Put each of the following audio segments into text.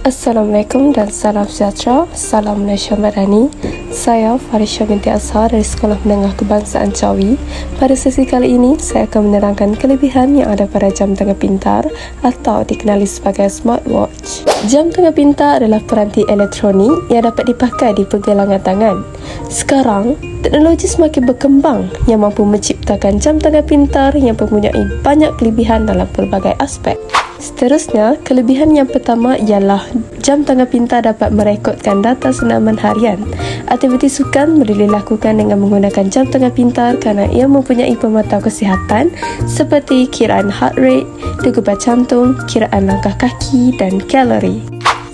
Assalamualaikum dan salam sejahtera. Salam Malaysia Madani. Saya Farisha binti Azhar dari Sekolah Menengah Kebangsaan Cawi. Pada sesi kali ini, saya akan menerangkan kelebihan yang ada pada jam tangan pintar atau dikenali sebagai smartwatch. Jam tangan pintar adalah peranti elektronik yang dapat dipakai di pergelangan tangan. Sekarang, teknologi semakin berkembang yang mampu menciptakan jam tangan pintar yang mempunyai banyak kelebihan dalam pelbagai aspek. Seterusnya, kelebihan yang pertama ialah jam tangan pintar dapat merekodkan data senaman harian. Aktiviti sukan boleh dilakukan dengan menggunakan jam tangan pintar kerana ia mempunyai pemantau kesihatan seperti kiraan heart rate, degupan jantung, kiraan langkah kaki dan kalori.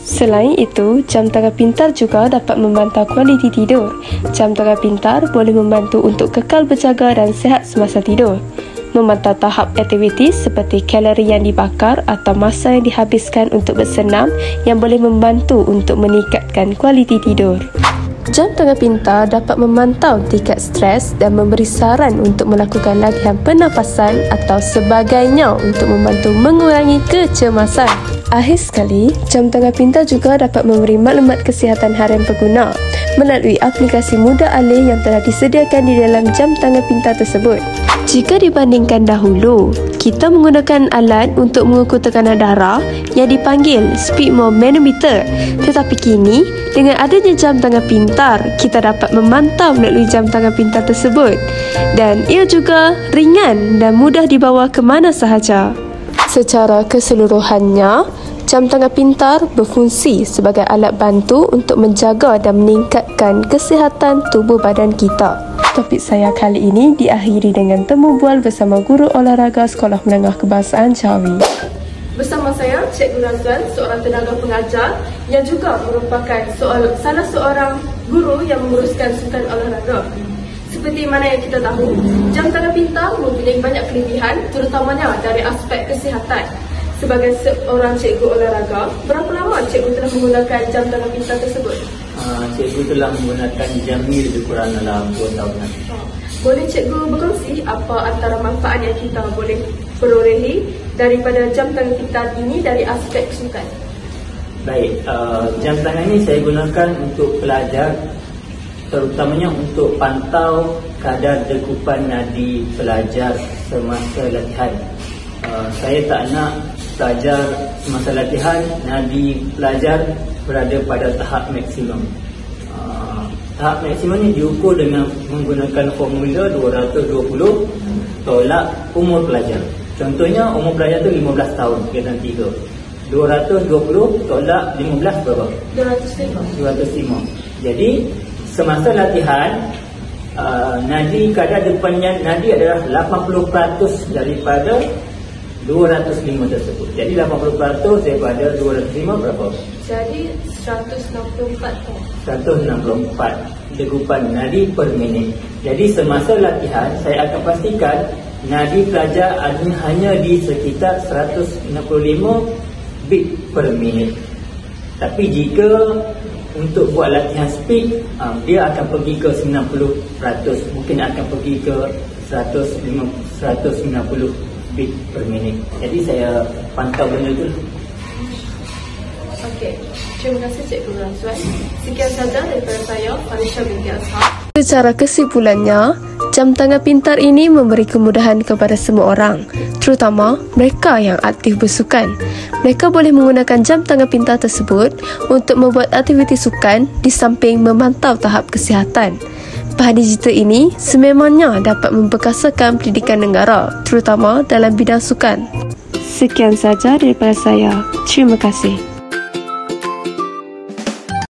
Selain itu, jam tangan pintar juga dapat memantau kualiti tidur. Jam tangan pintar boleh membantu untuk kekal berjaga dan sihat semasa tidur. Memantau tahap aktiviti seperti kalori yang dibakar atau masa yang dihabiskan untuk bersenam yang boleh membantu untuk meningkatkan kualiti tidur. Jam tangan pintar dapat memantau tingkat stres dan memberi saran untuk melakukan latihan pernafasan atau sebagainya untuk membantu mengurangi kecemasan. Akhir sekali, jam tangan pintar juga dapat memberi maklumat kesihatan harian pengguna melalui aplikasi mudah alih yang telah disediakan di dalam jam tangan pintar tersebut. Jika dibandingkan dahulu, kita menggunakan alat untuk mengukur tekanan darah yang dipanggil speedmore manometer. Tetapi kini, dengan adanya jam tangan pintar, kita dapat memantau melalui jam tangan pintar tersebut. Dan ia juga ringan dan mudah dibawa ke mana sahaja. Secara keseluruhannya, jam tangan pintar berfungsi sebagai alat bantu untuk menjaga dan meningkatkan kesihatan tubuh badan kita. Topik saya kali ini diakhiri dengan temu bual bersama Guru Olahraga Sekolah Menengah Kebangsaan Cawi. Bersama saya, Cikgu Razwan, seorang tenaga pengajar yang juga merupakan salah seorang guru yang menguruskan sukan olahraga. Seperti mana yang kita tahu, jam tangan pintar mempunyai banyak kelebihan, terutamanya dari aspek kesihatan. Sebagai seorang cikgu olahraga, berapa lama cikgu telah menggunakan jam tangan pintar tersebut? Cikgu telah menggunakan jam ni lebih kurang dalam 2 tahun. Boleh cikgu berkongsi apa antara manfaat yang kita boleh perolehi daripada jam tangan pintar ini dari aspek sukan? Baik, jam tangan ini saya gunakan untuk pelajar, terutamanya untuk pantau kadar degupan nadi pelajar semasa latihan. Saya tak nak pelajar semasa latihan, nadi pelajar berada pada tahap maksimum. Tahap maksimum ini diukur dengan menggunakan formula 220 tolak umur pelajar. Contohnya umur pelajar tu 15 tahun, kena 3. 220 tolak 15 berapa? 205. Jadi semasa latihan, nadi kadar depannya nadi adalah 80% daripada 205 tersebut. Jadi 80% daripada 205 berapa? Jadi 164 degupan nadi per minit. Jadi semasa latihan saya akan pastikan nadi pelajar hanya di sekitar 165 beat per minit. Tapi jika untuk buat latihan speed, dia akan pergi ke 90%, mungkin akan pergi ke 190 beat per minit. Jadi saya pantau benda itu. Okey, terima kasih Cikgu Razwan. Sekian sahaja daripada saya, Farisha binti Azhar. Secara kesimpulannya, jam tangan pintar ini memberi kemudahan kepada semua orang, terutama mereka yang aktif bersukan. Mereka boleh menggunakan jam tangan pintar tersebut untuk membuat aktiviti sukan di samping memantau tahap kesihatan. Bahan digital ini sememangnya dapat memperkasakan pendidikan negara, terutama dalam bidang sukan. Sekian saja daripada saya. Terima kasih.